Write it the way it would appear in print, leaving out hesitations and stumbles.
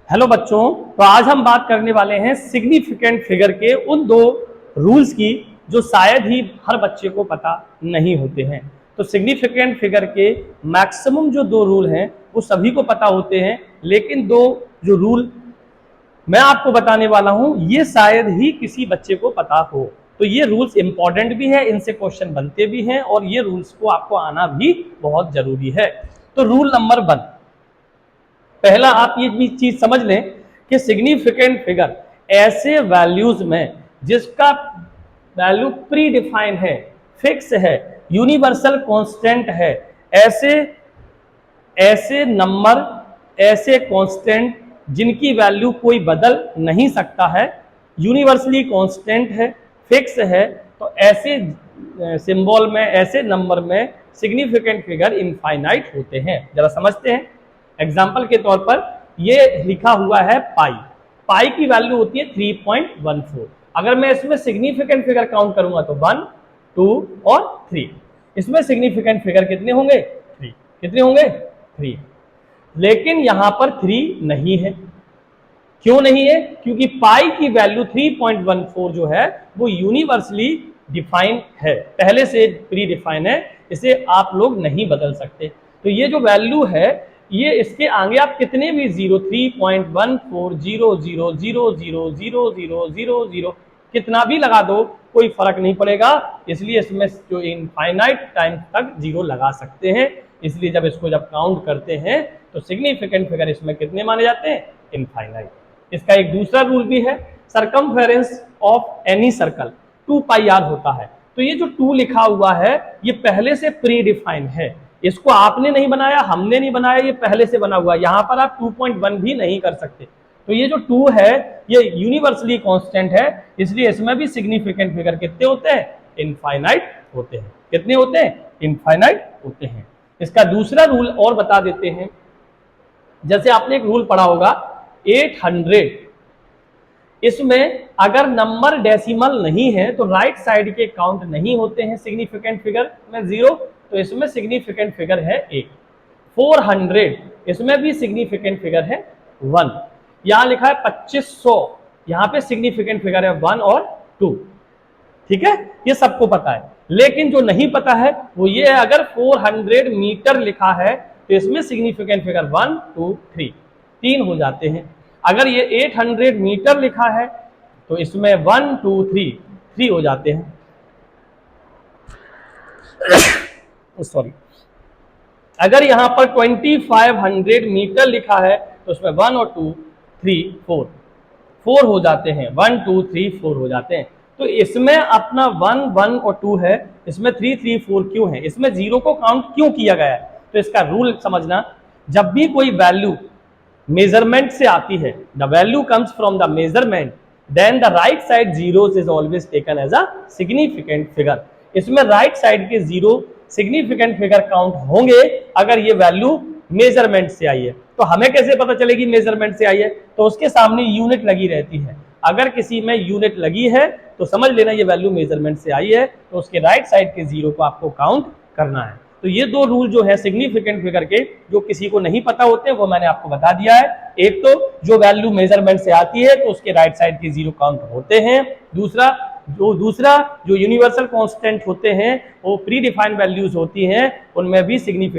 Hello बच्चों, तो आज हम बात करने वाले हैं सिग्निफिकेंट फिगर के उन दो रूल्स की जो शायद ही हर बच्चे को पता नहीं होते हैं। तो सिग्निफिकेंट फिगर के मैक्सिमम जो दो रूल हैं वो सभी को पता होते हैं, लेकिन दो जो रूल मैं आपको बताने वाला हूं ये शायद ही किसी बच्चे को पता हो। तो ये रूल्स इंपॉर्टेंट भी है, इनसे क्वेश्चन बनते भी हैं और ये रूल्स को आपको आना भी बहुत जरूरी है। तो रूल नंबर 1, पहला आप ये भी चीज समझ लें कि सिग्निफिकेंट फिगर ऐसे वैल्यूज में जिसका वैल्यू प्री डिफाइन है, फिक्स है, यूनिवर्सल कांस्टेंट है, ऐसे ऐसे नंबर, ऐसे कांस्टेंट जिनकी वैल्यू कोई बदल नहीं सकता है, यूनिवर्सली कांस्टेंट है, फिक्स है, तो ऐसे सिंबल में, ऐसे नंबर में सिग्निफिकेंट फिगर इनफाइनाइट होते हैं। जरा समझते हैं। एग्जाम्पल के तौर पर ये लिखा हुआ है पाई, पाई की वैल्यू होती है 3.14। अगर मैं इसमें सिग्निफिकेंट फिगर काउंट करूंगा तो 1, 2 और 3। इसमें सिग्निफिकेंट फिगर कितने होंगे? 3। कितने होंगे? 3। लेकिन यहां पर 3 नहीं है। क्यों नहीं है? क्योंकि पाई की वैल्यू 3.14 जो है वो यूनिवर्सली डिफाइन है, पहले से प्री डिफाइन है, इसे आप लोग नहीं बदल सकते। तो ये जो वैल्यू है, ये इसके आगे आप कितने भी 3.1400000000 कितना भी लगा दो, कोई फर्क नहीं पड़ेगा। इसलिए इसमें जो इनफाइनाइट टाइम तक जीरो लगा सकते हैं। इसलिए जब इसको काउंट करते हैं तो सिग्निफिकेंट फिगर इसमें कितने माने जाते हैं? इनफाइनाइट। इसका एक दूसरा रूल भी है, circumference of any circle 2πr होता है। तो ये जो 2 लिखा हुआ है ये पहले से प्री डिफाइन है, इसको आपने नहीं बनाया, हमने नहीं बनाया, ये पहले से बना हुआ है। यहां पर आप 2.1 भी नहीं कर सकते। तो ये जो 2 है ये यूनिवर्सली कांस्टेंट है, इसलिए इसमें भी सिग्निफिकेंट फिगर कितने होते हैं? इनफाइनाइट होते हैं। कितने होते हैं? इनफाइनाइट होते हैं। इसका दूसरा रूल और बता देते हैं। जैसे आपने एक रूल पढ़ा होगा 800, इसमें अगर नंबर डेसिमल नहीं है तो राइट साइड के काउंट नहीं होते हैं सिग्निफिकेंट फिगर में 0, तो इसमें सिग्निफिकेंट फिगर है 1। 400, इसमें भी सिग्निफिकेंट फिगर है 1। यहां लिखा है 2500, यहां पे सिग्निफिकेंट फिगर है 1 और 2। ठीक है, ये सबको पता है। लेकिन जो नहीं पता है वो ये है, अगर 400 मीटर लिखा है तो इसमें सिग्निफिकेंट फिगर 1, 2, 3 3 हो जाते हैं। अगर ये 800 मीटर लिखा है तो इसमें 1, 2, 3 हो जाते हैं। सॉरी, अगर यहां पर 2500 मीटर लिखा है तो उसमें 1 और 2, 3, 4 हो जाते हैं। 1, 2, 3, 4 हो जाते हैं। तो इसमें अपना 1, 1 और 2 है, इसमें 3, 3, 4 क्यों है? इसमें 0 को काउंट क्यों किया गया है? तो इसका रूल समझना, जब भी कोई वैल्यू मेजरमेंट से आती है, the value comes from the measurement, then the right side zeros is always taken as a significant figure. इसमें राइट साइड के 0 सिग्निफिकेंट फिगर काउंट होंगे अगर ये वैल्यू मेजरमेंट से आई है। तो हमें कैसे पता चलेगी मेजरमेंट से आई है? तो उसके सामने यूनिट लगी रहती है। अगर किसी में यूनिट लगी है तो समझ लेना ये वैल्यू मेजरमेंट से आई है, तो उसके राइट साइड के 0 को आपको काउंट करना है। तो ये दो रूल जो है सिग्निफिकेंट फिगर के, जो किसी को नहीं पता होते वो मैंने आपको बता दिया है। एक तो जो वैल्यू मेजरमेंट से आती है तो उसके राइट साइड के 0 काउंट होते हैं। दूसरा जो यूनिवर्सल कांस्टेंट होते हैं वो प्री डिफाइंड वैल्यूज होती हैं, उनमें भी सिग्निफिकेंट